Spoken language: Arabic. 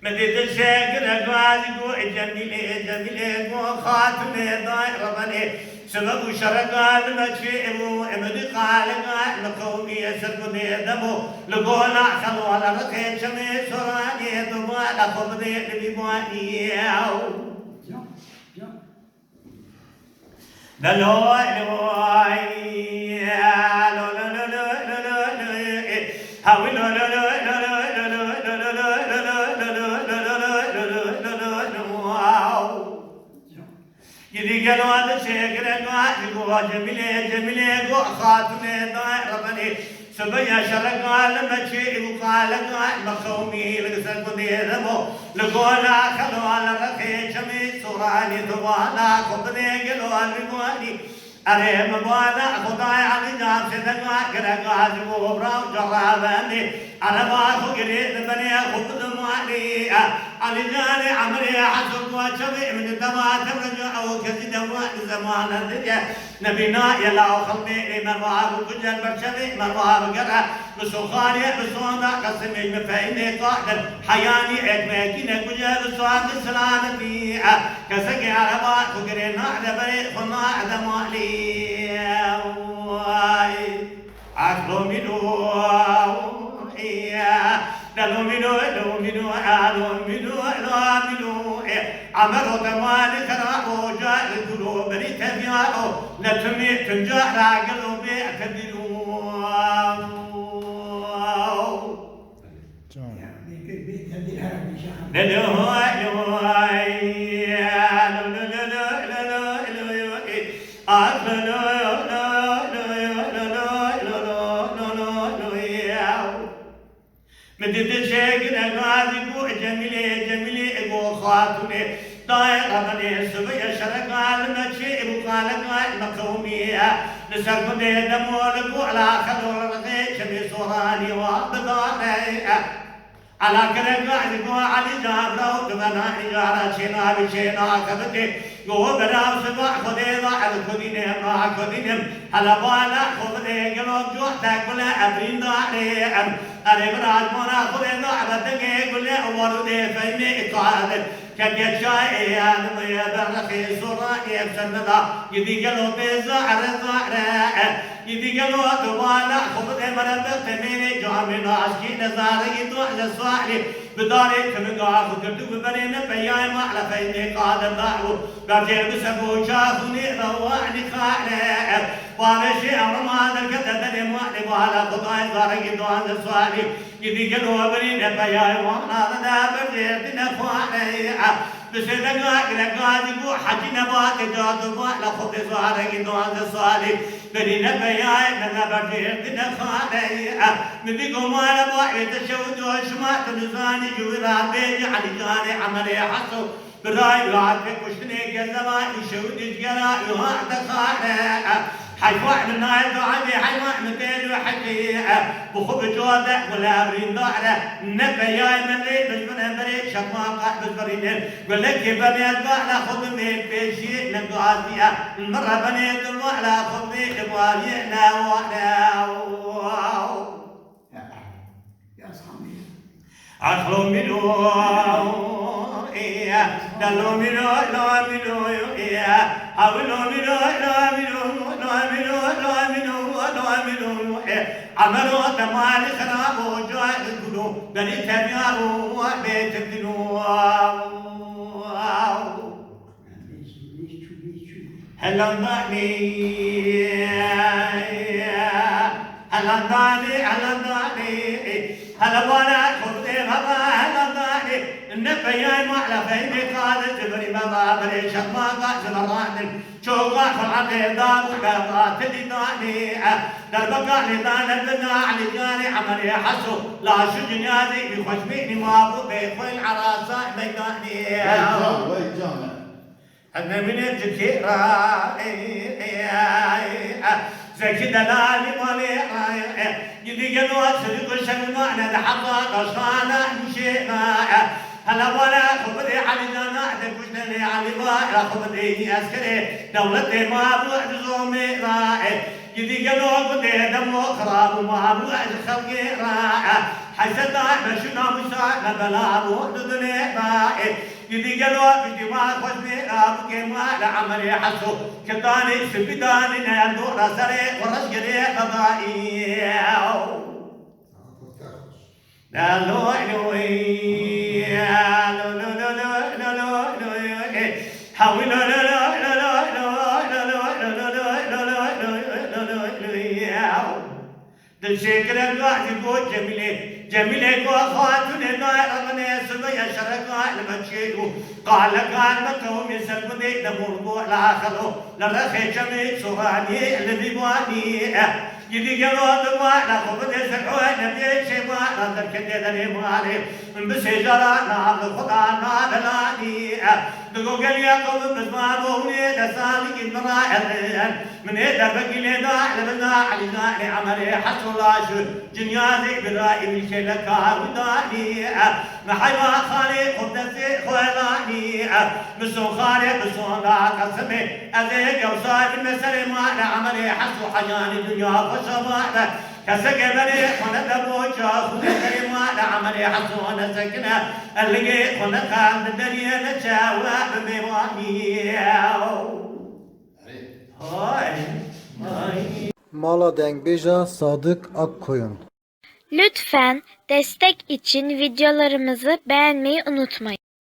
مديت الشاكر أقوالكو جميلة جميلة خاتمة ضائرة بني سبب شرقا المشيئمو امدي قالقا لقومي يسرقو ديدمو لقولا خلو على رقيت شمي سراني دمالا خبري لبيبواني دلوي لوي لو لو لو لو لو لو هاوي لو لو لو يدي قالوا هذا شيء قالوا جميلة جميلة خاتمة ضائرة بني سبيا شرقا لما شيء وقال مخومي لقصد ديرمو لقولا خلوا على رخي شمي سوراني ثوانا خبني قالوا المواني أريم بوانا خداي علي جاب سدقا كرقا جبو براو جراباني أنا باخو قريد بني خبد مواني علي جاني عمري حسب وشبي من الدماء ترجع أو كذي دماء زمان الدنيا نبينا يلاو خلني مرواب كجل برشبي مرواب قرأ بسخاني بسونا قسمي مفايني قاعد حياني اكماكينا كجل بسوان السلامتي كسكي عربا خقرينا على بريد خنا على مالي أخلو منو دلو منو دلو منو آلو منو آلو منو عمرو دمالي خرابو جاء القلوب بري تبيعو نتمي تنجح راقلو بيعتدلو مدد الشيخ نقاذكو جميلة جميلة اقو خاتمة دائرة بني سبيا شرقا المشي وقالقا المقومية نسرق دي دمولكو على خلو الرغي شمي صوراني وابداري على كرقا عزقو علي جابرو تبنا إجارة شنا بشنا كبتي قو براو سبع خدي ضاع الخدينهم راح خدينهم هلا بالا خدي قلوب جوح تاكولا أبرين ضاعي أريب راجمونا خذي ضعبة دقيق واللي أوردي فيني إقعاد كبيت شاي يا نمي برخي صورة يبسندا يدي قلوبي زعر زعر يدي قلوب دوالا خذي مربط تميني جامي ناشكي نزاري يدوح لسواحلي بداري كمقا خذرتو ببنين بياي معلا فيني قادم ضعو برجير بسبو شافوني رواني خالي وامشي أمرمان الكتدني موحلي وعلى خطاي زاري يدوح لسواحلي يدي قلوب بنين بياي وانا ذا برجير تنفواني بسدقا كرقا دقو حجي نبات جادو معلا خذ زاري يدوح لسواحلي بنين بياي من برجير تنفواني مدقو مالا بوحي تشود وشمات نزاني جويران بيجي علي جاني عملي حسو براي وعدك وشني قلبا يشود جقرا يوعد خانه حيفوح من نايل دعاني حيفوح من بين وحكي بخب جودة ولا برين ضعرة نبياي من ريد بجبن بريد شماقة بجبرين قل لك بني الضعرة خذ من بيشي نقاطية المرة بني الضعرة خذ من موالينا وحنا أخلو منو إياه دلو منو لا منو إياه أولو منو لا منو لا منو لا منو لا منو عملوا تمال خرابو جاء القلوب بني تبيعوا وبيت الدنو هلا ضعني هلا ضعني هلا ضعني هلا بالا خذي بابا هلا ضاحي النبياي معلا فيني قادة جبري بابا بري شماقة زمران شوقا فرعتي دام وقاطع تدي ضاحي دربقا لدان البنا علي جاني عملي حسو لا شجنيازي بخشميني مابو بيخوي العراسة بيقاني وين أنا من الجكيرة زكي دلالي مالي يدي قلوا صدق الشمعنا لحظة قصانا مشينا هلا ولا خبري علي جانا كشتني علي ضائع خبري عسكري دولتي ما بعد زومي راعي جدي قالوا بدي دمو خراب وما بعد خلقي راعي حسدا مشنا مساعنا بلا روح دني راعي جدي قالوا بدي ما خدني ابكي ما لعملي حسو كداني سبداني نادو راسري ورجلي قضائي لا لو لوي لا لو لو لو لو لو لو حاول لا لا لا لا لا لا لا دشكر الواحد يقول جميلة جميلة وخاتون دائرة من يسمى يشرق المشيدو قال قال مكوم يسلم ذي دمور بولا خلو لرخي جميل سواني الذي بواني يدي قالوا دواء لا خبز يسرعوا نبي شيء لا تركد يدني مالي بسجارة نار خدا نار لاني دقوا قال يا قوم بسمعوني دسالي كنا من هذا بقي لنا لبنا علينا عملي حصل عشر جنيازي برأي الكلك وداني محيوا خالي خبزي خوالاني مسو خالي مسو لا قسمي أزيك وصايب المسلم على عملي حصل حياني الدنيا وشبابه كسك بني خنا دبوجا خنا كريما لعملي حصون سكنة اللي خنا كان الدنيا نشاوى بمواني Mala Dengbeja Sadık Akkoyun. Lütfen destek için videolarımızı beğenmeyi unutmayın.